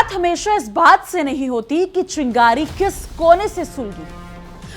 बात हमेशा इस बात से नहीं होती कि चिंगारी किस कोने से सुलगी,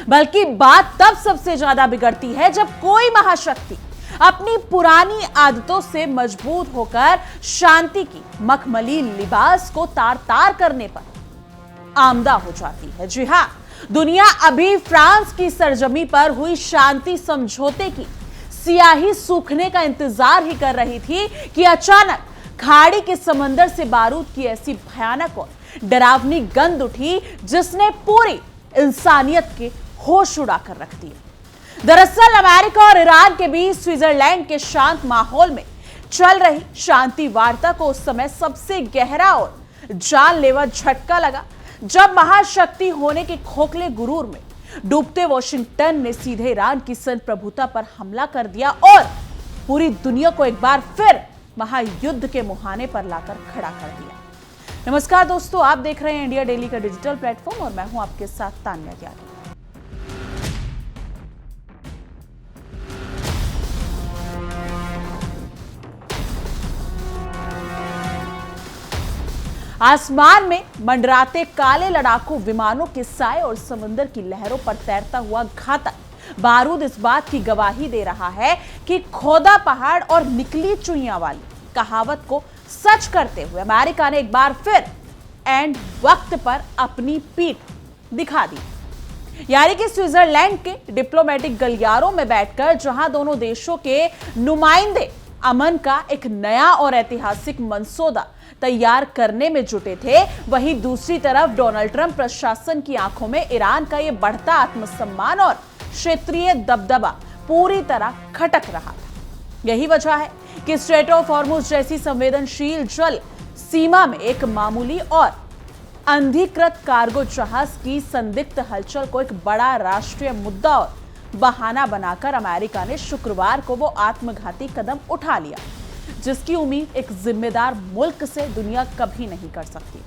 बल्कि बात तब सबसे ज्यादा बिगड़ती है जब कोई महाशक्ति अपनी पुरानी आदतों से मजबूत होकर शांति की मखमली लिबास को तार तार करने पर आमदा हो जाती है। जी हां, दुनिया अभी फ्रांस की सरजमी पर हुई शांति समझौते की सियाही सूखने का इंतजार ही कर रही थी कि अचानक खाड़ी के समंदर से बारूद की ऐसी भयानक और डरावनी गंध उठी जिसने पूरी इंसानियत के होश उड़ा कर रख दिए। दरअसल अमेरिका और ईरान के बीच स्विट्जरलैंड के शांत माहौल में चल रही शांति वार्ता को उस समय सबसे गहरा और जानलेवा झटका लगा जब महाशक्ति होने के खोखले गुरूर में डूबते वॉशिंगटन ने सीधे ईरान की संप्रभुता पर हमला कर दिया और पूरी दुनिया को एक बार फिर महायुद्ध के मुहाने पर लाकर खड़ा कर दिया। नमस्कार दोस्तों, आप देख रहे हैं इंडिया डेली का डिजिटल प्लेटफॉर्म और मैं हूं आपके साथ तान्या त्यागी। आसमान में मंडराते काले लड़ाकू विमानों के साए और समुद्र की लहरों पर तैरता हुआ घातक बारूद इस बात की गवाही दे रहा है कि खोदा पहाड़ और निकली चुइयां वाली कहावत को सच करते हुए अमेरिका ने एक बार फिर एंड वक्त पर अपनी पीठ दिखा दी। यानी कि स्विट्जरलैंड के डिप्लोमेटिक गलियारों में बैठकर जहां दोनों देशों के नुमाइंदे अमन का एक नया और ऐतिहासिक मंसूबा तैयार करने में जुटे थे, वहीं दूसरी तरफ डोनाल्ड ट्रंप प्रशासन की आंखों में ईरान का यह बढ़ता आत्मसम्मान और क्षेत्रीय दबदबा पूरी तरह खटक रहा था। यही वजह है कि स्ट्रेट ऑफ हॉर्मुज जैसी संवेदनशील जल सीमा में एक मामूली और अनधिकृत कार्गो जहाज की संदिग्ध हलचल को एक बड़ा राष्ट्रीय मुद्दा और बहाना बनाकर अमेरिका ने शुक्रवार को वो आत्मघाती कदम उठा लिया जिसकी उम्मीद एक जिम्मेदार मुल्क से दुनिया कभी नहीं कर सकती।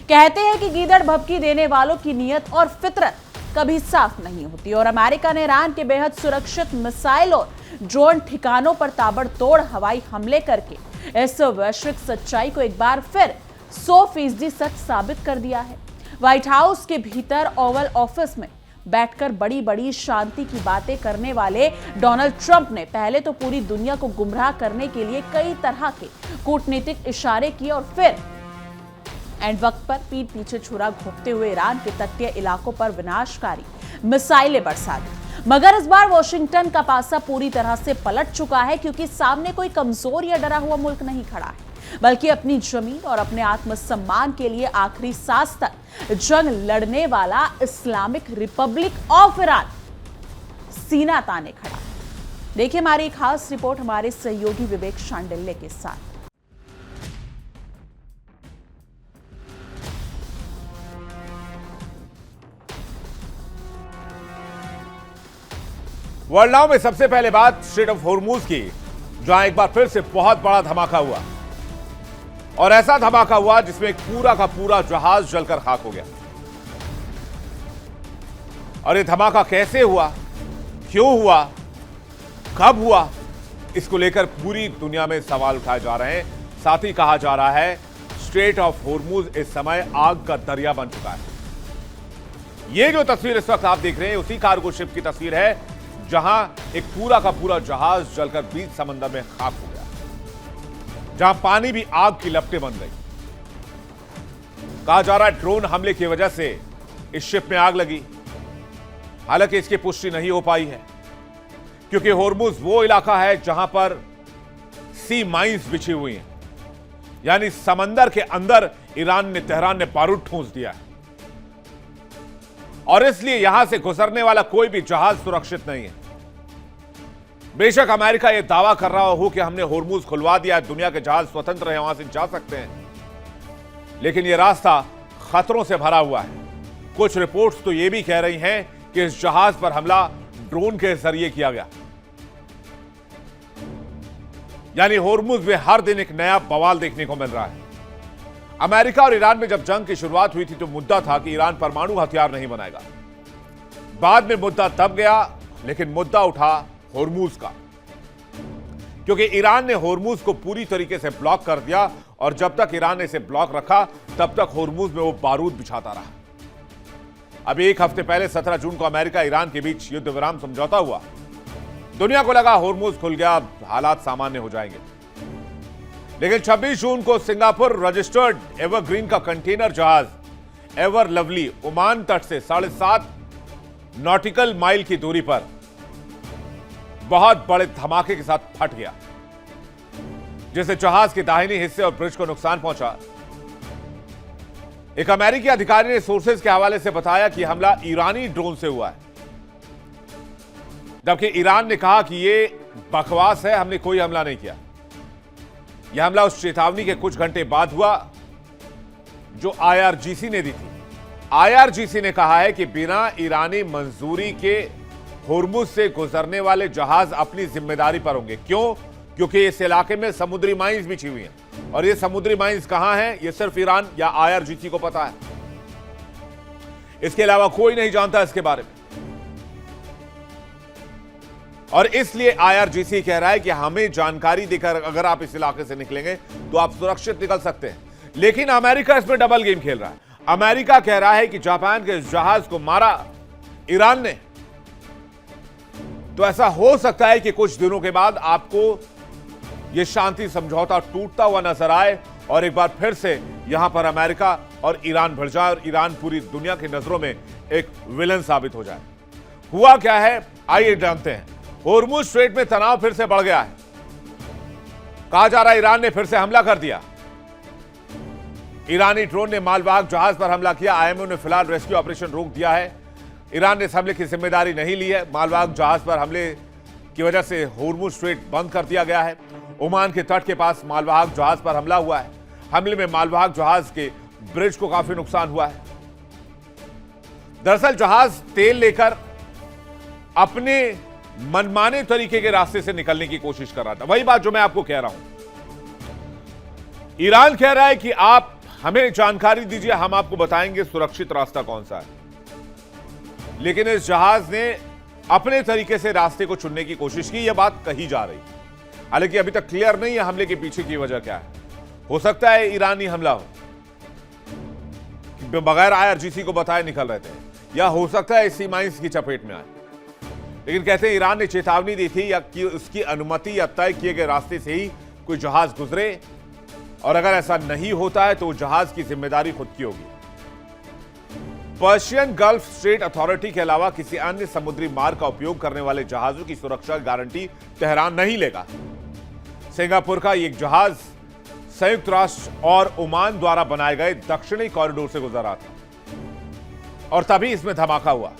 कहते हैं कि गीदड़ भभकी देने वालों की नीयत और फितरत कभी साफ नहीं होती और अमेरिका ने ईरान के बेहद सुरक्षित मिसाइल और ड्रोन ठिकानों पर ताबड़तोड़ हवाई हमले करके इस वैश्विक सच्चाई को एक बार फिर 100% सच साबित कर दिया है। व्हाइट हाउस के भीतर ओवल ऑफिस में बैठकर बड़ी बड़ी शांति की बातें करने वाले डोनाल्ड ट्रंप ने पहले तो पूरी दुनिया को गुमराह करने के लिए कई तरह के कूटनीतिक इशारे किए और फिर एंड वक्त पर पीठ पीछे छुरा घोंपते हुए ईरान के तटीय इलाकों पर विनाशकारी मिसाइलें बरसा दी। मगर इस बार वॉशिंगटन का पासा पूरी तरह से पलट चुका है क्योंकि सामने कोई कमजोर या डरा हुआ मुल्क नहीं खड़ा है, बल्कि अपनी जमीन और अपने आत्मसम्मान के लिए आखिरी सांस तक जंग लड़ने वाला इस्लामिक रिपब्लिक ऑफ ईरान सीना ताने खड़ा। देखिए हमारी खास रिपोर्ट हमारे सहयोगी विवेक शांडिल्य के साथ। वर्ल्ड नाउ में सबसे पहले बात स्ट्रेट ऑफ हॉर्मुज की, जहां एक बार फिर से बहुत बड़ा धमाका हुआ और ऐसा धमाका हुआ जिसमें पूरा का पूरा जहाज जलकर खाक हो गया। और यह धमाका कैसे हुआ, क्यों हुआ, कब हुआ, इसको लेकर पूरी दुनिया में सवाल उठाए जा रहे हैं। साथ ही कहा जा रहा है स्ट्रेट ऑफ हॉर्मुज इस समय आग का दरिया बन चुका है। यह जो तस्वीर इस वक्त आप देख रहे हैं उसी कार्गो शिप की तस्वीर है जहां एक पूरा का पूरा जहाज जलकर बीच समंदर में खाक हो गया, जहां पानी भी आग की लपटें बन गई। कहा जा रहा है ड्रोन हमले की वजह से इस शिप में आग लगी। हालांकि इसकी पुष्टि नहीं हो पाई है क्योंकि हॉर्मुज वो इलाका है जहां पर सी माइंस बिछी हुई हैं, यानी समंदर के अंदर तेहरान ने बारूद ठूंस दिया है और इसलिए यहां से गुजरने वाला कोई भी जहाज सुरक्षित नहीं है। बेशक अमेरिका यह दावा कर रहा हो कि हमने हॉर्मुज खुलवा दिया, दुनिया के जहाज स्वतंत्र हैं, वहां से जा सकते हैं, लेकिन यह रास्ता खतरों से भरा हुआ है। कुछ रिपोर्ट्स तो यह भी कह रही हैं कि इस जहाज पर हमला ड्रोन के जरिए किया गया। यानी हॉर्मुज में हर दिन एक नया बवाल देखने को मिल रहा है। अमेरिका और ईरान में जब जंग की शुरुआत हुई थी तो मुद्दा था कि ईरान परमाणु हथियार नहीं बनाएगा। बाद में मुद्दा दब गया, लेकिन मुद्दा उठा हॉर्मुज का, क्योंकि ईरान ने हॉर्मुज को पूरी तरीके से ब्लॉक कर दिया और जब तक ईरान ने इसे ब्लॉक रखा तब तक होर्मुज में वो बारूद बिछाता रहा। अभी एक हफ्ते पहले 17 जून को अमेरिका ईरान के बीच युद्ध विराम समझौता हुआ। दुनिया को लगा होर्मुज खुल गया, अब हालात सामान्य हो जाएंगे। लेकिन 26 जून को सिंगापुर रजिस्टर्ड एवरग्रीन का कंटेनर जहाज एवर लवली ओमान तट से 7.5 नॉटिकल माइल की दूरी पर बहुत बड़े धमाके के साथ फट गया, जिससे जहाज के दाहिने हिस्से और ब्रिज को नुकसान पहुंचा। एक अमेरिकी अधिकारी ने सोर्सेज के हवाले से बताया कि हमला ईरानी ड्रोन से हुआ है, जबकि ईरान ने कहा कि यह बकवास है, हमने कोई हमला नहीं किया। यह हमला उस चेतावनी के कुछ घंटे बाद हुआ जो आईआरजीसी ने दी थी। आईआरजीसी ने कहा है कि बिना ईरानी मंजूरी के होर्मुज से गुजरने वाले जहाज अपनी जिम्मेदारी पर होंगे। क्यों? क्योंकि इस इलाके में समुद्री माइंस बिछी हुई हैं, और ये समुद्री माइंस कहां हैं ये सिर्फ ईरान या आईआरजीसी को पता है। इसके अलावा कोई नहीं जानता इसके बारे में, और इसलिए आईआरजीसी कह रहा है कि हमें जानकारी देकर अगर आप इस इलाके से निकलेंगे तो आप सुरक्षित निकल सकते हैं। लेकिन अमेरिका इसमें डबल गेम खेल रहा है। अमेरिका कह रहा है कि जापान के जहाज को मारा ईरान ने, तो ऐसा हो सकता है कि कुछ दिनों के बाद आपको यह शांति समझौता टूटता हुआ नजर आए और एक बार फिर से यहां पर अमेरिका और ईरान भिड़ जाए और ईरान पूरी दुनिया की नजरों में एक विलन साबित हो जाए। हुआ क्या है आइए जानते हैं। होर्मुज स्ट्रेट में तनाव फिर से बढ़ गया है। कहा जा रहा है ईरान ने फिर से हमला कर दिया। ईरानी ड्रोन ने मालवाहक जहाज पर हमला किया। आईएमओ ने फिलहाल रेस्क्यू ऑपरेशन रोक दिया है। ईरान ने इस हमले की जिम्मेदारी नहीं ली है। मालवाहक जहाज पर हमले की वजह से होर्मुज स्ट्रेट बंद कर दिया गया है। ओमान के तट के पास मालवाहक जहाज पर हमला हुआ है। हमले में मालवाहक जहाज के ब्रिज को काफी नुकसान हुआ है। दरअसल जहाज तेल लेकर अपने मनमाने तरीके के रास्ते से निकलने की कोशिश कर रहा था। वही बात जो मैं आपको कह रहा हूं। ईरान कह रहा है कि आप हमें जानकारी दीजिए, हम आपको बताएंगे सुरक्षित रास्ता कौन सा है। लेकिन इस जहाज ने अपने तरीके से रास्ते को चुनने की कोशिश की, यह बात कही जा रही। हालांकि अभी तक क्लियर नहीं है हमले के पीछे की वजह क्या है। हो सकता है ईरानी हमला हो, बगैर आईआरजीसी को बताए निकल रहे थे, या हो सकता है सी माइंस की चपेट में आए। लेकिन कहते हैं ईरान ने चेतावनी दी थी या कि उसकी अनुमति या तय किए गए रास्ते से ही कोई जहाज गुजरे, और अगर ऐसा नहीं होता है तो जहाज की जिम्मेदारी खुद की होगी। पर्शियन गल्फ स्ट्रेट अथॉरिटी के अलावा किसी अन्य समुद्री मार्ग का उपयोग करने वाले जहाजों की सुरक्षा गारंटी तेहरान नहीं लेगा। सिंगापुर का एक जहाज संयुक्त राष्ट्र और ओमान द्वारा बनाए गए दक्षिणी कॉरिडोर से गुजर रहा था और तभी इसमें धमाका हुआ।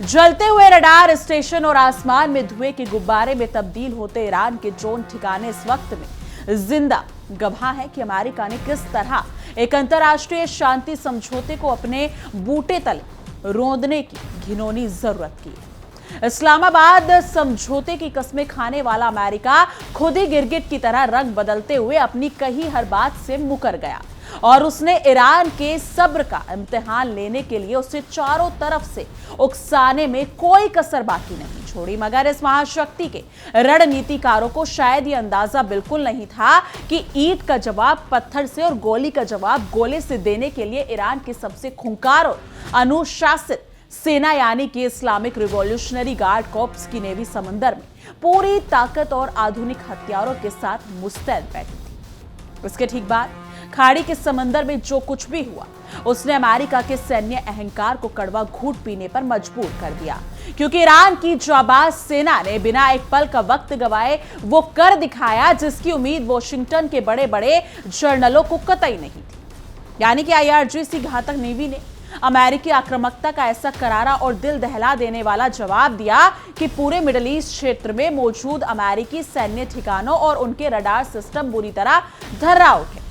जलते हुए रडार स्टेशन और आसमान में धुएं के गुब्बारे में तब्दील होते ईरान के ड्रोन ठिकाने इस वक्त में जिंदा गवाह है कि अमेरिका ने किस तरह एक अंतर्राष्ट्रीय शांति समझौते को अपने बूटे तले रौंदने की घिनौनी जरूरत की है। इस्लामाबाद समझौते की कस्में खाने वाला अमेरिका खुद ही गिरगिट की तरह रंग बदलते हुए अपनी कही हर बात से मुकर गया और उसने ईरान के सब्र का इम्तिहान लेने के लिए उसे चारों तरफ से उकसाने में कोई कसर बाकी नहीं छोड़ी। मगर इस महाशक्ति के रणनीतिकारों को शायद यह अंदाजा बिल्कुल नहीं था कि ईंट का जवाब पत्थर से और गोली का जवाब गोले से देने के लिए ईरान की सबसे खूंखार और अनुशासित सेना यानी कि इस्लामिक रिवॉल्यूशनरी गार्ड कॉर्प्स की नेवी समंदर में पूरी ताकत और आधुनिक हथियारों के साथ मुस्तैद बैठी थी। इसके ठीक बाद खाड़ी के समंदर में जो कुछ भी हुआ उसने अमेरिका के सैन्य अहंकार को कड़वा घूंट पीने पर मजबूर कर दिया, क्योंकि ईरान की जाबाज सेना ने बिना एक पल का वक्त गवाए वो कर दिखाया जिसकी उम्मीद वॉशिंगटन के बड़े बड़े जर्नलों को कतई नहीं थी। यानी कि आईआरजीसी घातक नेवी ने अमेरिकी आक्रामकता का ऐसा करारा और दिल दहला देने वाला जवाब दिया कि पूरे मिडिल ईस्ट क्षेत्र में मौजूद अमेरिकी सैन्य ठिकानों और उनके रडार सिस्टम बुरी तरह धर्रा उठे।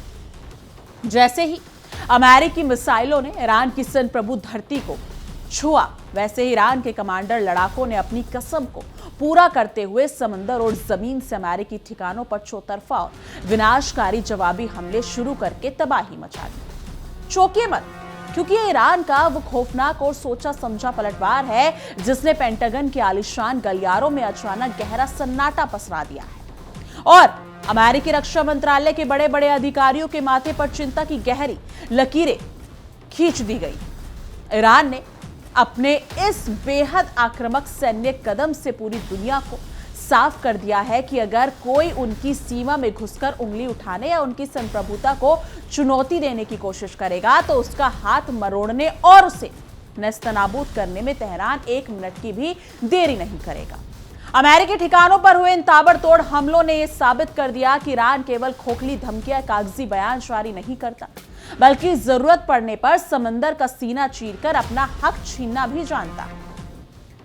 जैसे ही अमेरिकी मिसाइलों ने ईरान की सन प्रभु धरती को छुआ, वैसे ही ईरान के कमांडर लड़ाकों ने अपनी कसम को पूरा करते हुए समंदर और जमीन से अमेरिकी ठिकानों पर चौतरफा और विनाशकारी जवाबी हमले शुरू करके तबाही मचा दी। चौंकिए मत, क्योंकि ये ईरान का वो खौफनाक और सोचा समझा पलटवार है जिसने पेंटागन के आलीशान गलियारों में अचानक गहरा सन्नाटा पसरा दिया है और अमेरिकी रक्षा मंत्रालय के बड़े बड़े अधिकारियों के माथे पर चिंता की गहरी लकीरें खींच दी गई। ईरान ने अपने इस बेहद आक्रामक सैन्य कदम से पूरी दुनिया को साफ कर दिया है कि अगर कोई उनकी सीमा में घुसकर उंगली उठाने या उनकी संप्रभुता को चुनौती देने की कोशिश करेगा तो उसका हाथ मरोड़ने और उसे नेस्तनाबूद करने में तेहरान 1 मिनट की भी देरी नहीं करेगा। अमेरिकी ठिकानों पर हुए इन ताबड़तोड़ हमलों ने यह साबित कर दिया कि ईरान केवल खोखली धमकियां, कागजी बयान जारी नहीं करता, बल्कि जरूरत पड़ने पर समंदर का सीना चीरकर अपना हक छीनना भी जानता है।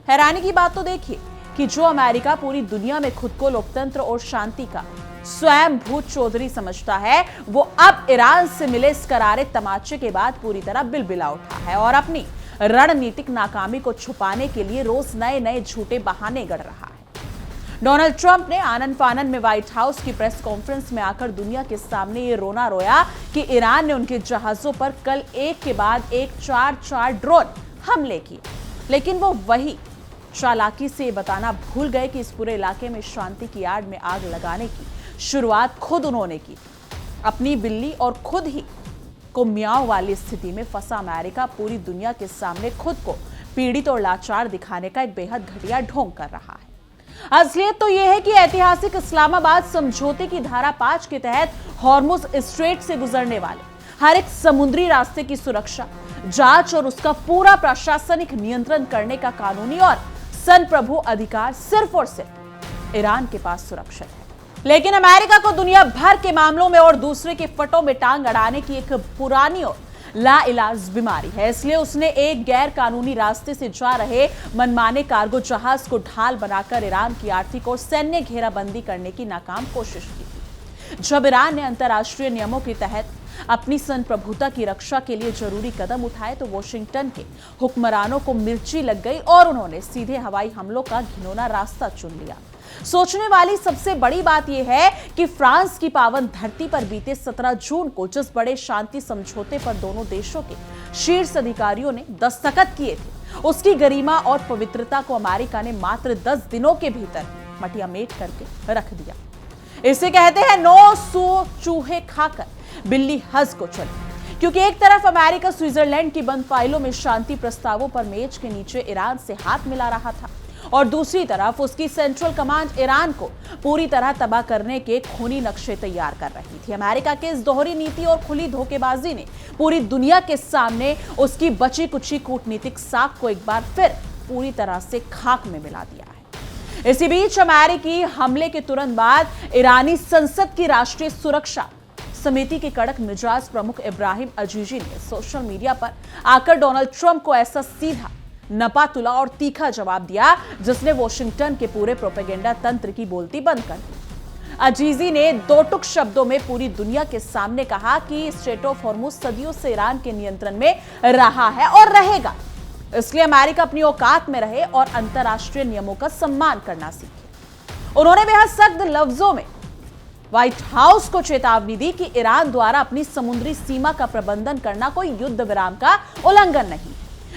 हैरानी की बात तो देखिए कि जो अमेरिका पूरी दुनिया में खुद को लोकतंत्र और शांति का स्वयं भूत चौधरी समझता है, वो अब ईरान से मिले इस करारे तमाचे के बाद पूरी तरह बिलबिला उठा है और अपनी रणनीतिक नाकामी को छुपाने के लिए रोज नए नए झूठे बहाने गढ़ रहा है। डोनाल्ड ट्रंप ने आनन फानन में व्हाइट हाउस की प्रेस कॉन्फ्रेंस में आकर दुनिया के सामने ये रोना रोया कि ईरान ने उनके जहाजों पर कल एक के बाद एक 4 ड्रोन हमले किए, लेकिन वो वही चालाकी से बताना भूल गए कि इस पूरे इलाके में शांति की आड़ में आग लगाने की शुरुआत खुद उन्होंने की। अपनी बिल्ली और खुद ही को मियाओ वाली स्थिति में फंसा अमेरिका पूरी दुनिया के सामने खुद को पीड़ित और लाचार दिखाने का एक बेहद घटिया ढोंग कर रहा है। असलियत तो यह है कि ऐतिहासिक इस्लामाबाद समझौते की धारा 5 के तहत हॉर्मुज स्ट्रेट से गुजरने वाले हर एक समुद्री रास्ते की सुरक्षा, जांच और उसका पूरा प्रशासनिक नियंत्रण करने का कानूनी और संप्रभु अधिकार सिर्फ और सिर्फ ईरान के पास सुरक्षित है। लेकिन अमेरिका को दुनिया भर के मामलों में और दूसरे के फटों में टांग अड़ाने की एक पुरानी और लाइलाज बीमारी है। इसलिए उसने एक गैर कानूनी रास्ते से जा रहे मनमाने कार्गो जहाज को ढाल बनाकर ईरान की आर्थिक और सैन्य घेराबंदी करने की नाकाम कोशिश की थी। जब ईरान ने अंतर्राष्ट्रीय नियमों के तहत अपनी संप्रभुता की रक्षा के लिए जरूरी कदम उठाए तो वॉशिंगटन के हुक्मरानों को मिर्ची लग गई और उन्होंने सीधे हवाई हमलों का घिनौना रास्ता चुन लिया। सोचने वाली सबसे बड़ी बात यह है कि फ्रांस की पावन धरती पर बीते 17 जून को जिस बड़े शांति समझौते पर दोनों देशों के शीर्ष अधिकारियों ने दस्तखत किए थे, उसकी गरिमा और पवित्रता को अमेरिका ने मात्र 10 दिनों के भीतर मटिया मेट करके रख दिया। इसे कहते हैं 900 चूहे खाकर बिल्ली हज को चली, क्योंकि एक तरफ अमेरिका स्विट्जरलैंड की बंद फाइलों में शांति प्रस्तावों पर मेज के नीचे ईरान से हाथ मिला रहा था और दूसरी तरफ उसकी सेंट्रल कमांड ईरान को पूरी तरह तबाह करने के खूनी नक्शे तैयार कर रही थी। अमेरिका के इस दोहरी नीति और खुली धोखेबाजी ने पूरी दुनिया के सामने उसकी बची कुची कूटनीतिक साख को एक बार फिर पूरी तरह से खाक में मिला दिया है। इसी बीच अमेरिकी हमले के तुरंत बाद ईरानी संसद की राष्ट्रीय सुरक्षा समिति के कड़क मिजाज प्रमुख इब्राहिम अजीजी ने सोशल मीडिया पर आकर डोनाल्ड ट्रंप को ऐसा सीधा, नपातुला और तीखा जवाब दिया जिसने वॉशिंगटन के पूरे प्रोपेगेंडा तंत्र की बोलती बंद कर दी। अजीजी ने 2 टुक शब्दों में पूरी दुनिया के सामने कहा कि स्ट्रेट ऑफ हॉर्मुज सदियों से ईरान के नियंत्रण में रहा है और रहेगा, इसलिए अमेरिका अपनी औकात में रहे और अंतर्राष्ट्रीय नियमों का सम्मान करना सीखे। उन्होंने बेहद सख्त लफ्जों में व्हाइट हाउस को चेतावनी दी कि ईरान द्वारा अपनी समुद्री सीमा का प्रबंधन करना कोई युद्ध विराम का उल्लंघन नहीं,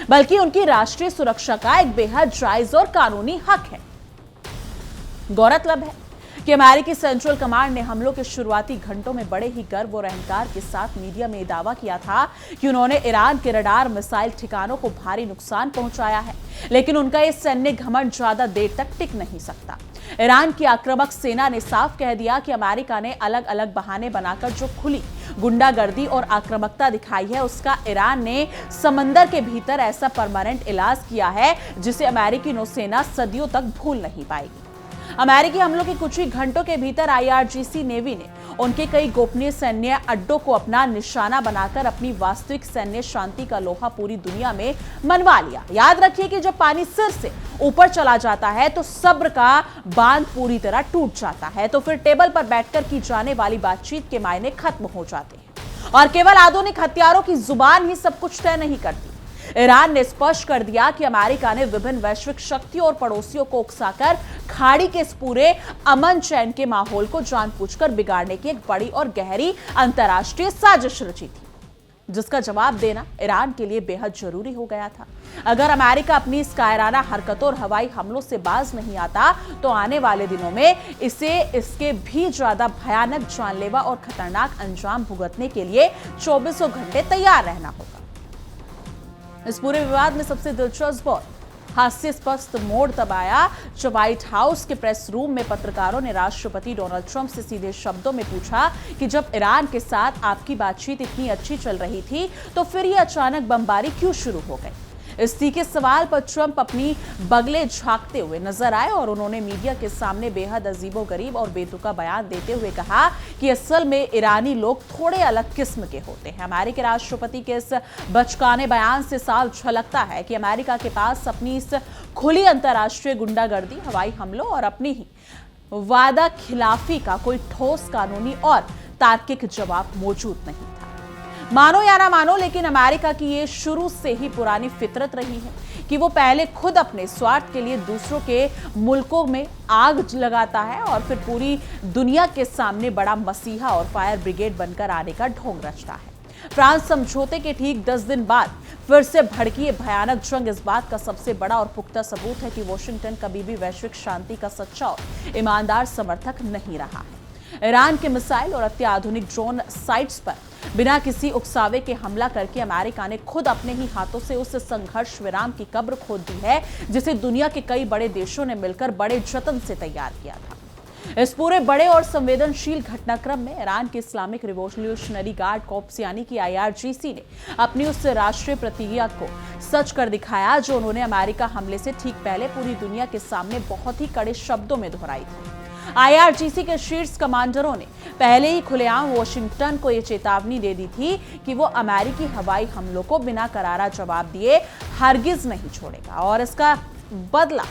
बल्कि उनकी राष्ट्रीय सुरक्षा का एक बेहद जायज और कानूनी हक है। गौरतलब है कि अमेरिकी सेंट्रल कमांड ने हमलों के शुरुआती घंटों में बड़े ही गर्व और अहंकार के साथ मीडिया में दावा किया था कि उन्होंने ईरान के रडार मिसाइल ठिकानों को भारी नुकसान पहुंचाया है, लेकिन उनका यह सैन्य घमंड ज्यादा देर तक टिक नहीं सकता। ईरान की आक्रामक सेना ने साफ कह दिया कि अमेरिका ने अलग अलग बहाने बनाकर जो खुली गुंडागर्दी और आक्रामकता दिखाई है, उसका ईरान ने समंदर के भीतर ऐसा परमानेंट इलाज किया है जिसे अमेरिकी नौसेना सदियों तक भूल नहीं पाएगी। अमेरिकी हमलों के कुछ ही घंटों के भीतर IRGC नेवी ने उनके कई गोपनीय सैन्य अड्डों को अपना निशाना बनाकर अपनी वास्तविक सैन्य शांति का लोहा पूरी दुनिया में मनवा लिया। याद रखिए कि जब पानी सिर से ऊपर चला जाता है तो सब्र का बांध पूरी तरह टूट जाता है, तो फिर टेबल पर बैठकर की जाने वाली बातचीत के मायने खत्म हो जाते हैं और केवल आधुनिक हथियारों की जुबान ही सब कुछ तय नहीं करती। ईरान ने स्पष्ट कर दिया कि अमेरिका ने विभिन्न वैश्विक शक्तियों और पड़ोसियों को उकसाकर खाड़ी के इस पूरे अमन चैन के माहौल को जानबूझकर बिगाड़ने की एक बड़ी और गहरी अंतर्राष्ट्रीय साजिश रची थी। जिसका जवाब देना ईरान के लिए बेहद जरूरी हो गया था। अगर अमेरिका अपनी इस कायराना हरकतों और हवाई हमलों से बाज नहीं आता तो आने वाले दिनों में इसे इसके भी ज्यादा भयानक, जानलेवा और खतरनाक अंजाम भुगतने के लिए 24 घंटे तैयार रहना होगा। इस पूरे विवाद में सबसे दिलचस्प और हास्यास्पद मोड़ तब आया जब व्हाइट हाउस के प्रेस रूम में पत्रकारों ने राष्ट्रपति डोनाल्ड ट्रंप से सीधे शब्दों में पूछा कि जब ईरान के साथ आपकी बातचीत इतनी अच्छी चल रही थी तो फिर ये अचानक बमबारी क्यों शुरू हो गई। इस तीखे सवाल पर ट्रंप अपनी बगले झांकते हुए नजर आए और उन्होंने मीडिया के सामने बेहद अजीबोगरीब और बेतुका बयान देते हुए कहा कि असल में ईरानी लोग थोड़े अलग किस्म के होते हैं। अमेरिकी राष्ट्रपति के इस बचकाने बयान से साफ झलकता है कि अमेरिका के पास अपनी इस खुली अंतर्राष्ट्रीय गुंडागर्दी, हवाई हमलों और अपनी ही वादा खिलाफी का कोई ठोस कानूनी और तार्किक जवाब मौजूद नहीं था। मानो या ना मानो, लेकिन अमेरिका की ये शुरू से ही पुरानी फितरत रही है कि वो पहले खुद अपने स्वार्थ के लिए दूसरों के मुल्कों में आग लगाता है और फिर पूरी दुनिया के सामने बड़ा मसीहा और फायर ब्रिगेड बनकर आने का ढोंग रचता है। फ्रांस समझौते के ठीक 10 दिन बाद फिर से भड़की भयानक जंग इस बात का सबसे बड़ा और पुख्ता सबूत है कि वॉशिंगटन कभी भी वैश्विक शांति का सच्चा और ईमानदार समर्थक नहीं रहा है। ईरान के मिसाइल और अत्याधुनिक ड्रोन साइट्स पर बिना किसी उकसावे के हमला करके अमेरिका ने खुद अपने ही हाथों से उस संघर्ष विराम की कब्र खोद दी है जिसे दुनिया के कई बड़े देशों ने मिलकर बड़े जतन से तैयार किया था। इस पूरे बड़े और संवेदनशील घटनाक्रम में ईरान के इस्लामिक रिवॉल्यूशनरी गार्ड कॉर्प्स यानी कि IRGC ने अपनी उस राष्ट्रीय प्रतिज्ञा को सच कर दिखाया जो उन्होंने अमेरिका हमले से ठीक पहले पूरी दुनिया के सामने बहुत ही कड़े शब्दों में दोहराई थी। IRGC के शीर्ष कमांडरों ने पहले ही खुलेआम वॉशिंगटन को यह चेतावनी दे दी थी कि वो अमेरिकी हवाई हमलों को बिना करारा जवाब दिए हरगिज नहीं छोड़ेगा और इसका बदला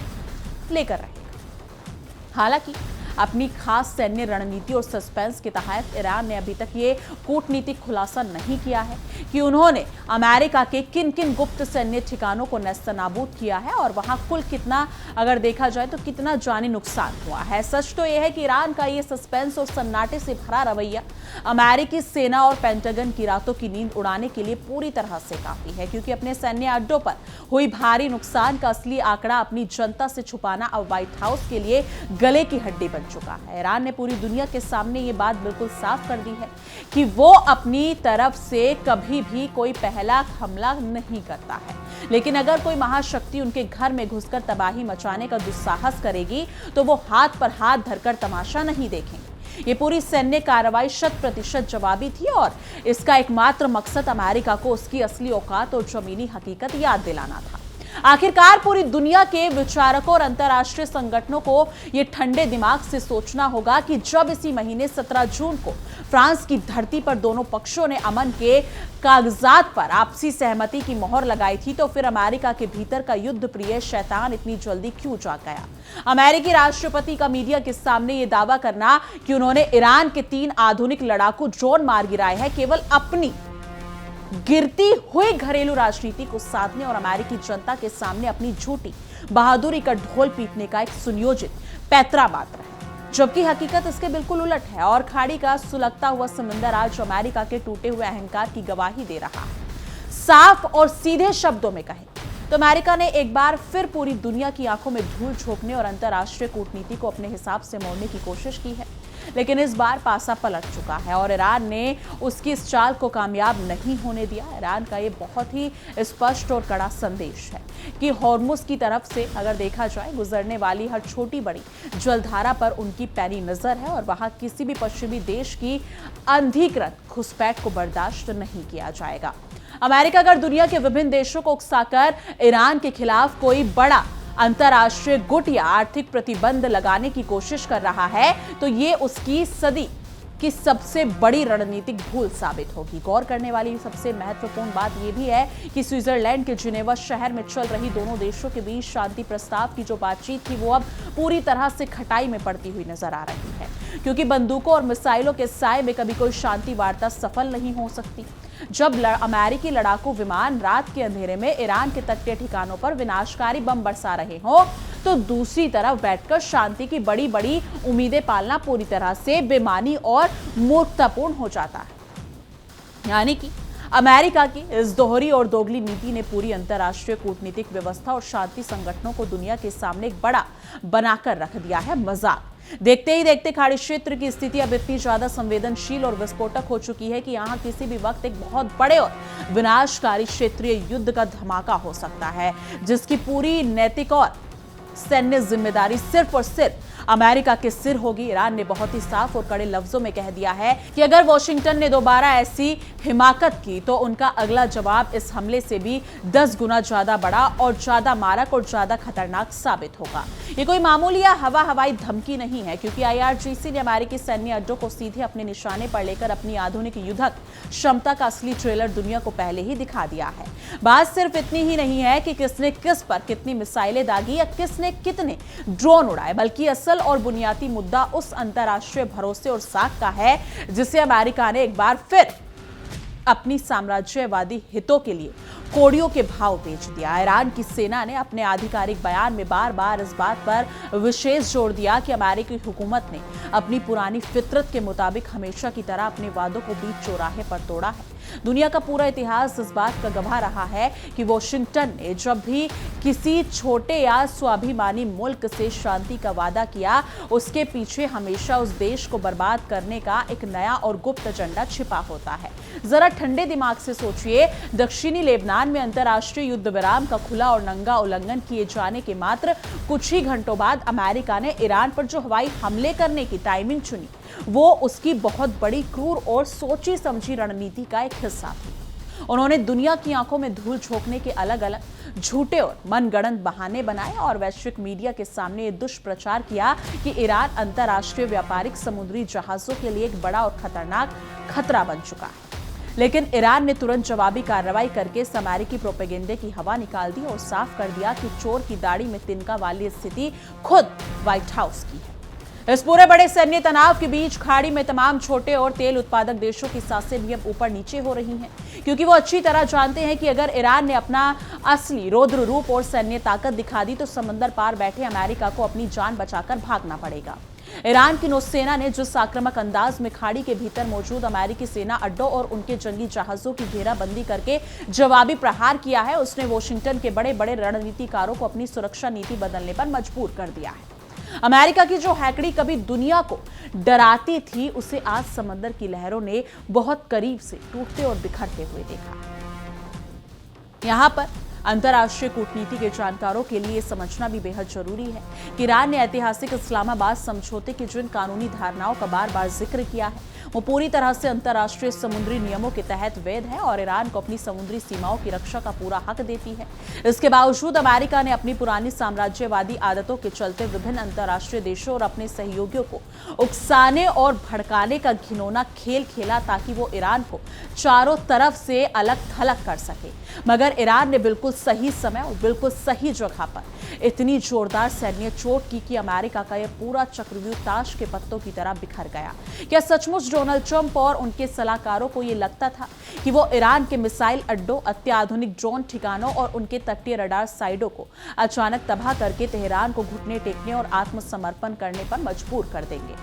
लेकर रहेगा। हालांकि अपनी खास सैन्य रणनीति और सस्पेंस के तहत ईरान ने अभी तक ये कूटनीतिक खुलासा नहीं किया है कि उन्होंने अमेरिका के किन किन गुप्त सैन्य ठिकानों को नेस्तनाबूद किया है और वहां कुल कितना, अगर देखा जाए तो कितना जानी नुकसान हुआ है। सच तो यह है कि ईरान का ये सस्पेंस और सन्नाटे से भरा रवैया अमेरिकी सेना और पेंटागन की रातों की नींद उड़ाने के लिए पूरी तरह से काफी है, क्योंकि अपने सैन्य अड्डों पर हुई भारी नुकसान का असली आंकड़ा अपनी जनता से छुपाना अब व्हाइट हाउस के लिए गले की हड्डी बन चुका है। ईरान ने पूरी दुनिया के सामने ये बात बिल्कुल साफ कर दी है कि वो अपनी तरफ से कभी भी कोई पहला हमला नहीं करता है, लेकिन अगर कोई महाशक्ति उनके घर में घुसकर तबाही मचाने का दुस्साहस करेगी तो वो हाथ पर हाथ धरकर तमाशा नहीं देखेंगे। ये पूरी सैन्य कार्रवाई 100% जवाबी थी और इसका एकमात्र मकसद अमेरिका को उसकी असली औकात और जमीनी हकीकत याद दिलाना था। आखिरकार पूरी दुनिया के विचारकों और अंतर्राष्ट्रीय संगठनों को यह ठंडे दिमाग से सोचना होगा कि जब इसी महीने 17 जून को फ्रांस की धरती पर दोनों पक्षों ने अमन के कागजात पर आपसी सहमति की मोहर लगाई थी तो फिर अमेरिका के भीतर का युद्ध प्रिय शैतान इतनी जल्दी क्यों जाग गया। अमेरिकी राष्ट्रपति का मीडिया के सामने यह दावा करना कि उन्होंने ईरान के 3 आधुनिक लड़ाकू ड्रोन मार गिराए हैं केवल अपनी गिरती हुई घरेलू राजनीति को साधने और अमेरिकी जनता के सामने अपनी झूठी बहादुरी का ढोल पीटने का एक सुनियोजित पैतरा मात्र है, जबकि हकीकत इसके बिल्कुल उलट है और खाड़ी का सुलगता हुआ समंदर आज अमेरिका के टूटे हुए अहंकार की गवाही दे रहा है। साफ और सीधे शब्दों में कहें तो अमेरिका ने एक बार फिर पूरी दुनिया की आंखों में धूल झोंकने और अंतर्राष्ट्रीय कूटनीति को अपने हिसाब से मोड़ने की कोशिश की है, लेकिन इस बार पासा पलट चुका है और ईरान ने उसकी इस चाल को कामयाब नहीं होने दिया। ईरान का ये बहुत ही स्पष्ट और कड़ा संदेश है कि हॉर्मुज की तरफ से अगर देखा जाए गुजरने वाली हर छोटी बड़ी जलधारा पर उनकी पैनी नजर है और वहां किसी भी पश्चिमी देश की अनधिकृत घुसपैठ को बर्दाश्त नहीं किया जाएगा। अमेरिका अगर दुनिया के विभिन्न देशों को उकसाकर ईरान के खिलाफ कोई बड़ा अंतर्राष्ट्रीय गुट या आर्थिक प्रतिबंध लगाने की कोशिश कर रहा है तो ये उसकी सदी की सबसे बड़ी रणनीतिक भूल साबित होगी। गौर करने वाली सबसे महत्वपूर्ण बात यह भी है कि स्विट्जरलैंड के जिनेवा शहर में चल रही दोनों देशों के बीच शांति प्रस्ताव की जो बातचीत थी वो अब पूरी तरह से खटाई में पड़ती हुई नजर आ रही है, क्योंकि बंदूकों और मिसाइलों के साए में कभी कोई शांति वार्ता सफल नहीं हो सकती। जब अमेरिकी लड़ाकू विमान रात के अंधेरे में ईरान के तटीय ठिकानों पर विनाशकारी बम बरसा रहे हो तो दूसरी तरफ बैठकर शांति की बड़ी बड़ी उम्मीदें पालना पूरी तरह से बेमानी और मूर्खतापूर्ण हो जाता है। यानी कि अमेरिका की इस दोहरी और दोगली नीति ने पूरी अंतर्राष्ट्रीय कूटनीतिक व्यवस्था और शांति संगठनों को दुनिया के सामने एक बड़ा बनाकर रख दिया है मजाक। देखते ही देखते खाड़ी क्षेत्र की स्थिति अब इतनी ज्यादा संवेदनशील और विस्फोटक हो चुकी है कि यहां किसी भी वक्त एक बहुत बड़े और विनाशकारी क्षेत्रीय युद्ध का धमाका हो सकता है, जिसकी पूरी नैतिक और सैन्य जिम्मेदारी सिर्फ और सिर्फ अमेरिका के सिर होगी। ईरान ने बहुत ही साफ और कड़े लफ्जों में कह दिया है कि अगर वॉशिंगटन ने दोबारा ऐसी हिमाकत की तो उनका अगला जवाब इस हमले से भी 10 गुना ज्यादा बड़ा और ज्यादा मारक और ज्यादा खतरनाक साबित होगा। ये कोई मामूली या हवाई धमकी नहीं है, क्योंकि IRGC ने अमेरिकी सैन्य अड्डों को सीधे अपने निशाने पर लेकर अपनी आधुनिक युद्धक क्षमता का असली ट्रेलर दुनिया को पहले ही दिखा दिया है। बात सिर्फ इतनी ही नहीं है कि किसने किस पर कितनी मिसाइलें दागी या किसने कितने ड्रोन उड़ाए, बल्कि असल और बुनियादी मुद्दा उस अंतर्राष्ट्रीय भरोसे और साख का है जिसे अमेरिका ने एक बार फिर अपनी साम्राज्यवादी हितों के लिए कोड़ियों के भाव बेच दिया। ईरान की सेना ने अपने आधिकारिक बयान में बार बार इस बात पर विशेष जोर दिया कि अमेरिकी हुकूमत ने अपनी पुरानी फितरत के मुताबिक हमेशा की तरह अपने वादों को बीच चौराहे पर तोड़ा है। दुनिया का पूरा इतिहास इस बात का गवाह रहा है कि वॉशिंगटन ने जब भी किसी छोटे या स्वाभिमानी मुल्क से शांति का वादा किया, उसके पीछे हमेशा उस देश को बर्बाद करने का एक नया और गुप्त एजेंडा छिपा होता है। जरा ठंडे दिमाग से सोचिए, दक्षिणी लेबनान में अंतर्राष्ट्रीय युद्ध विराम का खुला और नंगा उल्लंघन किए जाने के मात्र कुछ ही घंटों बाद अमेरिका ने ईरान पर जो हवाई हमले करने की टाइमिंग चुनी, वो उसकी बहुत बड़ी क्रूर और सोची समझी रणनीति का एक हिस्सा थी। उन्होंने दुनिया की आंखों में धूल झोंकने के अलग अलग झूठे और मनगढ़ंत बहाने बनाए और वैश्विक मीडिया के सामने ये दुष्प्रचार किया कि ईरान अंतर्राष्ट्रीय व्यापारिक समुद्री जहाजों के लिए एक बड़ा और खतरनाक खतरा बन चुका है। लेकिन ईरान ने तुरंत जवाबी कार्रवाई करके इस अमेरिकी प्रोपेगेंडे की हवा निकाल दी और साफ कर दिया कि चोर की दाढ़ी में तिनका वाली स्थिति खुद व्हाइट हाउस की है। इस पूरे बड़े सैन्य तनाव के बीच खाड़ी में तमाम छोटे और तेल उत्पादक देशों की सांसें भी अब ऊपर नीचे हो रही हैं, क्योंकि वो अच्छी तरह जानते हैं कि अगर ईरान ने अपना असली रौद्र रूप और सैन्य ताकत दिखा दी तो समंदर पार बैठे अमेरिका को अपनी जान बचाकर भागना पड़ेगा। ईरान की नौसेना ने जिस आक्रामक अंदाज में खाड़ी के भीतर मौजूद अमेरिकी सेना अड्डों और उनके जंगी जहाजों की घेराबंदी करके जवाबी प्रहार किया है, उसने वॉशिंगटन के बड़े बड़े रणनीतिकारों को अपनी सुरक्षा नीति बदलने पर मजबूर कर दिया है। अमेरिका की जो हैकड़ी कभी दुनिया को डराती थी, उसे आज समंदर की लहरों ने बहुत करीब से टूटते और बिखरते हुए देखा। यहां पर अंतर्राष्ट्रीय कूटनीति के जानकारों के लिए समझना भी बेहद जरूरी है कि ईरान ने ऐतिहासिक इस्लामाबाद समझौते की जिन कानूनी धारणाओं का बार बार जिक्र किया है, वो पूरी तरह से अंतर्राष्ट्रीय समुद्री नियमों के तहत वैध है और ईरान को अपनी समुद्री सीमाओं की रक्षा का पूरा हक देती है। इसके बावजूद अमेरिका ने अपनी पुरानी साम्राज्यवादी आदतों के चलते विभिन्न अंतर्राष्ट्रीय देशों और अपने सहयोगियों को उकसाने और भड़काने का घिनौना खेल खेला ताकि वो ईरान को चारों तरफ से अलग थलग कर सके। मगर ईरान ने बिल्कुल सही समय और बिल्कुल सही जगह पर इतनी जोरदार सैन्य चोट की कि अमेरिका का यह पूरा चक्रव्यूह ताश के पत्तों की तरह बिखर गया। क्या सचमुच डोनाल्ड ट्रंप और उनके सलाहकारों को यह लगता था कि वो ईरान के मिसाइल अड्डों, अत्याधुनिक ड्रोन ठिकानों और उनके तटीय रडार साइटों को अचानक तबाह करके तेहरान को घुटने टेकने और आत्मसमर्पण करने पर मजबूर कर देंगे?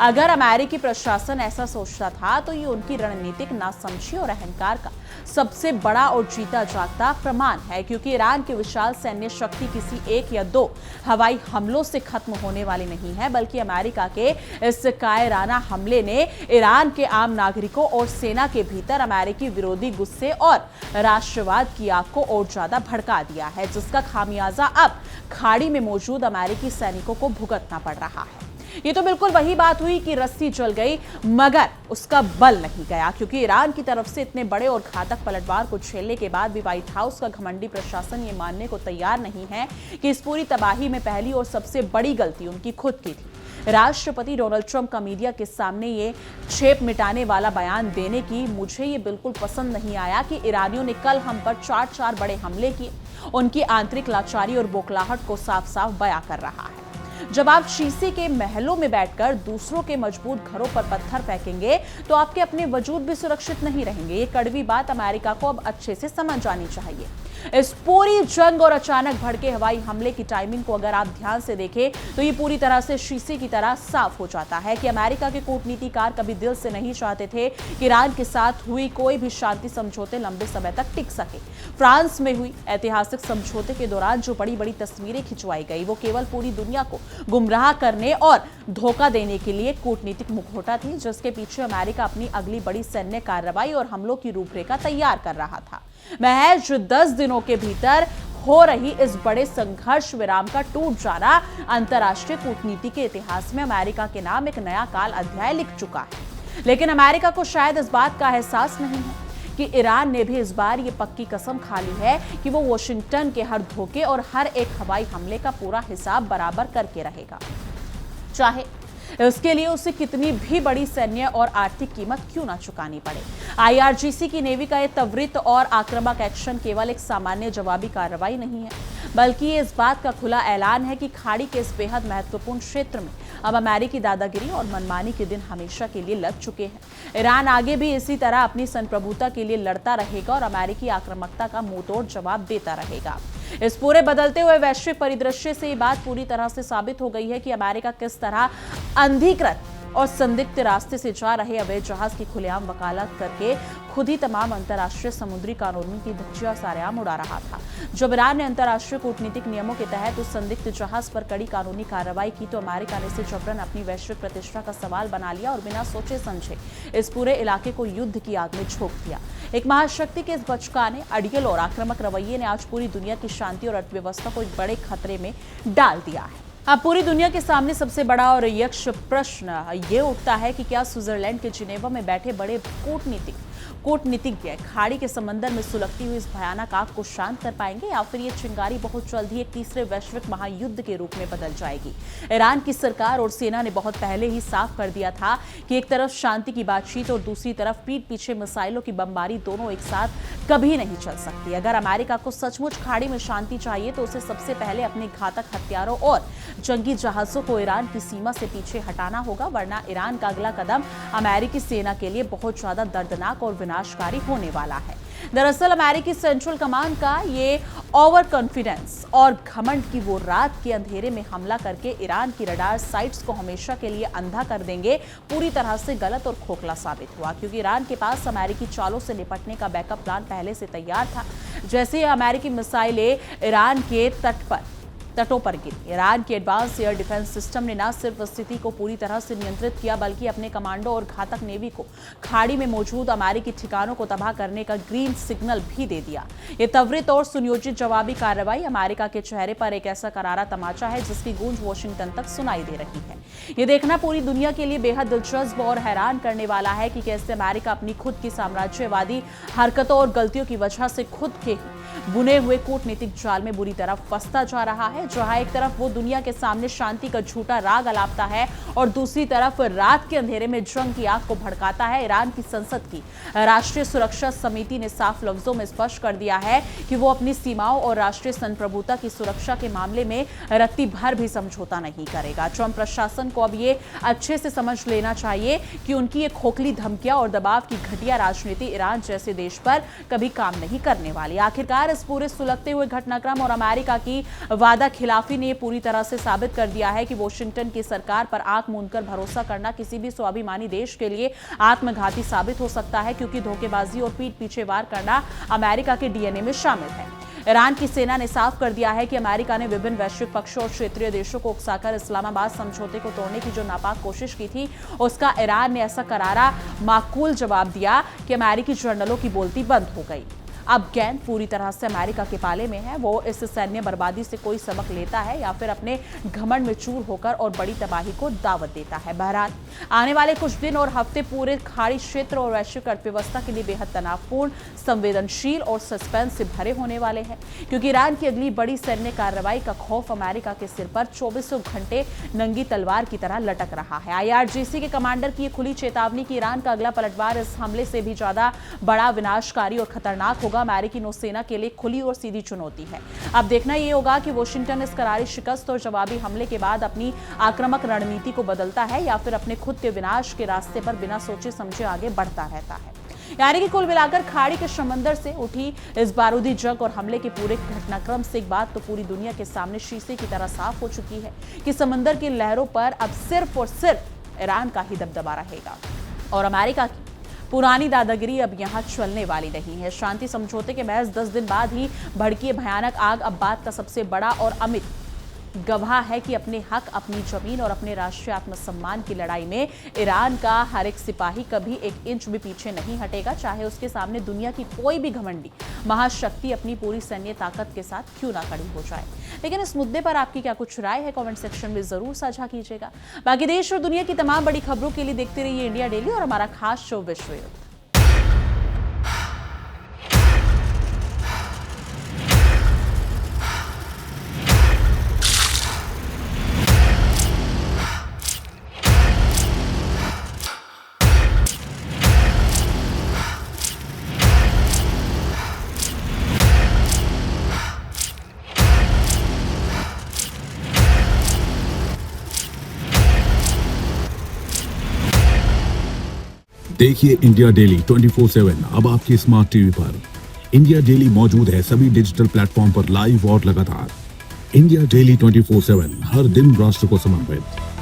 अगर अमेरिकी प्रशासन ऐसा सोचता था तो ये उनकी रणनीतिक नासमझी और अहंकार का सबसे बड़ा और जीता जागता प्रमाण है, क्योंकि ईरान की विशाल सैन्य शक्ति किसी एक या दो हवाई हमलों से खत्म होने वाली नहीं है, बल्कि अमेरिका के इस कायराना हमले ने ईरान के आम नागरिकों और सेना के भीतर अमेरिकी विरोधी गुस्से और राष्ट्रवाद की आग को और ज्यादा भड़का दिया है, जिसका खामियाजा अब खाड़ी में मौजूद अमेरिकी सैनिकों को भुगतना पड़ रहा है। ये तो बिल्कुल वही बात हुई कि रस्सी जल गई मगर उसका बल नहीं गया, क्योंकि ईरान की तरफ से इतने बड़े और घातक पलटवार को झेलने के बाद भी व्हाइट हाउस का घमंडी प्रशासन ये मानने को तैयार नहीं है कि इस पूरी तबाही में पहली और सबसे बड़ी गलती उनकी खुद की थी। राष्ट्रपति डोनाल्ड ट्रंप का मीडिया के सामने ये छेप मिटाने वाला बयान देने की मुझे ये बिल्कुल पसंद नहीं आया कि ईरानियों ने कल हम पर 4 बड़े हमले किए। उनकी आंतरिक लाचारी और बौखलाहट को साफ साफ बयां कर रहा है। जब आप शीशे के महलों में बैठकर दूसरों के मजबूत घरों पर पत्थर फेंकेंगे तो आपके अपने वजूद भी सुरक्षित नहीं रहेंगे। ये कड़वी बात अमेरिका को अब अच्छे से समझ आनी चाहिए। इस पूरी जंग और अचानक भड़के हवाई हमले की टाइमिंग को अगर आप ध्यान से देखें तो ये पूरी तरह से शीशे की तरह साफ हो जाता है कि अमेरिका के कूटनीतिकार कभी दिल से नहीं चाहते थे कि ईरान के साथ हुई कोई भी शांति समझौते लंबे समय तक टिक सके। फ्रांस में हुई ऐतिहासिक समझौते के दौरान जो बड़ी बड़ी तस्वीरें खिंचवाई गई वो केवल पूरी दुनिया को गुमराह करने और धोखा देने के लिए कूटनीतिक मुखौटा थी, जिसके पीछे अमेरिका अपनी अगली बड़ी सैन्य कार्रवाई और हमलों की रूपरेखा तैयार कर रहा था। महज 10 दिनों के भीतर हो रही इस बड़े संघर्ष विराम का टूट जाना अंतर्राष्ट्रीय कूटनीति के इतिहास में अमेरिका के नाम एक नया काल अध्याय लिख चुका है। लेकिन अमेरिका को शायद इस बात का एहसास नहीं है कि ईरान ने भी इस बार ये पक्की कसम खा ली है कि वो वॉशिंगटन के हर धोखे और हर एक हवाई हमले का पूरा हिसाब बराबर करके रहेगा, चाहे इसके लिए उसे कितनी भी बड़ी सैन्य और आर्थिक कीमत क्यों ना चुकानी पड़े। IRGC की नेवी का यह त्वरित और आक्रामक एक्शन केवल एक सामान्य जवाबी कार्रवाई नहीं है, बल्कि ये इस बात का खुला ऐलान है कि खाड़ी के इस बेहद महत्वपूर्ण क्षेत्र में अब अमेरिकी दादागिरी और मनमानी के दिन हमेशा के लिए लग चुके हैं। ईरान आगे भी इसी तरह अपनी संप्रभुता के लिए लड़ता रहेगा और अमेरिकी आक्रामकता का मुंहतोड़ जवाब देता रहेगा। इस पूरे बदलते हुए वैश्विक परिदृश्य से ये बात पूरी तरह से साबित हो गई है कि अमेरिका किस तरह अनधिकृत और संदिग्ध रास्ते से जा रहे अवैध जहाज की खुलेआम वकालत करके खुद ही तमाम अंतर्राष्ट्रीय समुद्री कानूनों की धज्जियां सारेआम उड़ा रहा था। जब ईरान ने अंतर्राष्ट्रीय कूटनीतिक नियमों के तहत उस संदिग्ध जहाज पर कड़ी कानूनी कार्रवाई की तो अमेरिका ने इसे जबरन अपनी वैश्विक प्रतिष्ठा का सवाल बना लिया और बिना सोचे समझे इस पूरे इलाके को युद्ध की आग में झोंक दिया। एक महाशक्ति के इस बचकाने, अड़ियल और आक्रामक रवैये ने आज पूरी दुनिया की शांति और अर्थव्यवस्था को एक बड़े खतरे में डाल दिया है। अब पूरी दुनिया के सामने सबसे बड़ा और यक्ष प्रश्न ये उठता है कि क्या स्विट्जरलैंड के जिनेवा में बैठे बड़े कूटनीतिज्ञ खाड़ी के समंदर में सुलगती हुई इस भयानक आग को शांत कर पाएंगे या फिर ये चिंगारी बहुत जल्द ही एक तीसरे वैश्विक महायुद्ध के रूप में बदल जाएगी। ईरान की सरकार और सेना ने बहुत पहले ही साफ कर दिया था कि एक तरफ शांति की बातचीत और दूसरी तरफ पीठ पीछे मिसाइलों की बमबारी दोनों एक साथ कभी नहीं चल सकती। अगर अमेरिका को सचमुच खाड़ी में शांति चाहिए तो उसे सबसे पहले अपने घातक हथियारों और जंगी जहाजों को ईरान की सीमा से पीछे हटाना होगा, वरना ईरान का अगला कदम अमेरिकी सेना के लिए बहुत ज्यादा दर्दनाक और विनाशकारी होने वाला है। दरअसल अमेरिकी सेंट्रल कमांड का ये ओवर कॉन्फिडेंस और घमंड की वो रात के अंधेरे में हमला करके ईरान की रडार साइट्स को हमेशा के लिए अंधा कर देंगे पूरी तरह से गलत और खोखला साबित हुआ, क्योंकि ईरान के पास अमेरिकी चालों से निपटने का बैकअप प्लान पहले से तैयार था। जैसे ही अमेरिकी मिसाइलें ईरान के तटों पर गिरी, ईरान के एडवांस एयर डिफेंस सिस्टम ने न सिर्फ स्थिति को पूरी तरह से नियंत्रित किया बल्कि अपने कमांडो और घातक नेवी को खाड़ी में मौजूद अमेरिकी ठिकानों को तबाह करने का ग्रीन सिग्नल भी दे दिया। ये त्वरित और सुनियोजित जवाबी कार्रवाई अमेरिका के चेहरे पर एक ऐसा करारा तमाचा है जिसकी गूंज वॉशिंगटन तक सुनाई दे रही है। ये देखना पूरी दुनिया के लिए बेहद दिलचस्प और हैरान करने वाला है कि कैसे अमेरिका अपनी खुद की साम्राज्यवादी हरकतों और गलतियों की वजह से खुद के बुने हुए कूटनीतिक जाल में बुरी तरह फंसता जा रहा है, जहां एक तरफ वो दुनिया के सामने शांति का झूठा राग अलापता है और दूसरी तरफ रात के अंधेरे में जंग की आग को भड़काता है। ईरान की संसद की राष्ट्रीय सुरक्षा समिति ने साफ लफ्जों में स्पष्ट कर दिया है कि वो अपनी सीमाओं और राष्ट्रीय संप्रभुता की सुरक्षा के मामले में रत्ती भर भी समझौता नहीं करेगा। ट्रंप प्रशासन को अब ये अच्छे से समझ लेना चाहिए कि उनकी ये खोखली धमकियां और दबाव की घटिया राजनीति ईरान जैसे देश पर कभी काम नहीं करने वाली। आखिरकार इस पूरे सुलगते हुए घटनाक्रम और अमेरिका की वादा खिलाफी ने पूरी तरह से साबित कर दिया है कि वॉशिंगटन की सरकार पर आंख मूंदकर भरोसा करना किसी भी स्वाभिमानी देश के लिए आत्मघाती साबित हो सकता है, क्योंकि धोखेबाजी और पीठ पीछे वार करना अमेरिका के डीएनए में शामिल है। ईरान की सेना ने साफ कर दिया है कि अमेरिका ने विभिन्न वैश्विक पक्षों और क्षेत्रीय देशों को उकसाकर इस्लामाबाद समझौते को तोड़ने की जो नापाक कोशिश की थी उसका ईरान ने ऐसा करारा माकूल जवाब दिया कि अमेरिकी जर्नलों की बोलती बंद हो गई। अब गेंद पूरी तरह से अमेरिका के पाले में है। वो इस सैन्य बर्बादी से कोई सबक लेता है या फिर अपने घमंड में चूर होकर और बड़ी तबाही को दावत देता है। बहरहाल आने वाले कुछ दिन और हफ्ते पूरे खाड़ी क्षेत्र और वैश्विक अर्थव्यवस्था के लिए बेहद तनावपूर्ण, संवेदनशील और सस्पेंस से भरे होने वाले हैं, क्योंकि ईरान की अगली बड़ी सैन्य कार्रवाई का खौफ अमेरिका के सिर पर 24 घंटे नंगी तलवार की तरह लटक रहा है। IRGC के कमांडर की खुली चेतावनी की ईरान का अगला पलटवार इस हमले से भी ज्यादा बड़ा, विनाशकारी और खतरनाक अमेरिकी नौसेना के लिए खुली और सीधी चुनौती है। अब देखना यह होगा कि वॉशिंगटन इस करारी शिकस्त और जवाबी हमले के बाद अपनी आक्रामक रणनीति को बदलता है या फिर अपने खुद के विनाश के रास्ते पर बिना सोचे समझे आगे बढ़ता रहता है। यानी कि कुल मिलाकर खाड़ी के समंदर से उठी इस बारूदी जंग और हमले के पूरे घटनाक्रम से एक बात तो पूरी दुनिया के सामने शीशे की तरह साफ हो चुकी है कि समंदर की लहरों पर अब सिर्फ और सिर्फ ईरान का ही दबदबा रहेगा और अमेरिका की पुरानी दादागिरी अब यहां चलने वाली नहीं है। शांति समझौते के महज 10 दिन बाद ही भड़की भयानक आग अब बात का सबसे बड़ा और अमिट गवाह है कि अपने हक, अपनी जमीन और अपने राष्ट्रीय आत्मसम्मान की लड़ाई में ईरान का हर एक सिपाही कभी एक इंच भी पीछे नहीं हटेगा, चाहे उसके सामने दुनिया की कोई भी घमंडी महाशक्ति अपनी पूरी सैन्य ताकत के साथ क्यों ना खड़ी हो जाए। लेकिन इस मुद्दे पर आपकी क्या कुछ राय है, कमेंट सेक्शन में जरूर साझा कीजिएगा। बाकी देश और दुनिया की तमाम बड़ी खबरों के लिए देखते रहिए इंडिया डेली और हमारा खास शो विश्व युद्ध। देखिए इंडिया डेली 24/7 अब आपके स्मार्ट टीवी पर। इंडिया डेली मौजूद है सभी डिजिटल प्लेटफॉर्म पर लाइव और लगातार। इंडिया डेली 24/7 हर दिन राष्ट्र को समर्पित।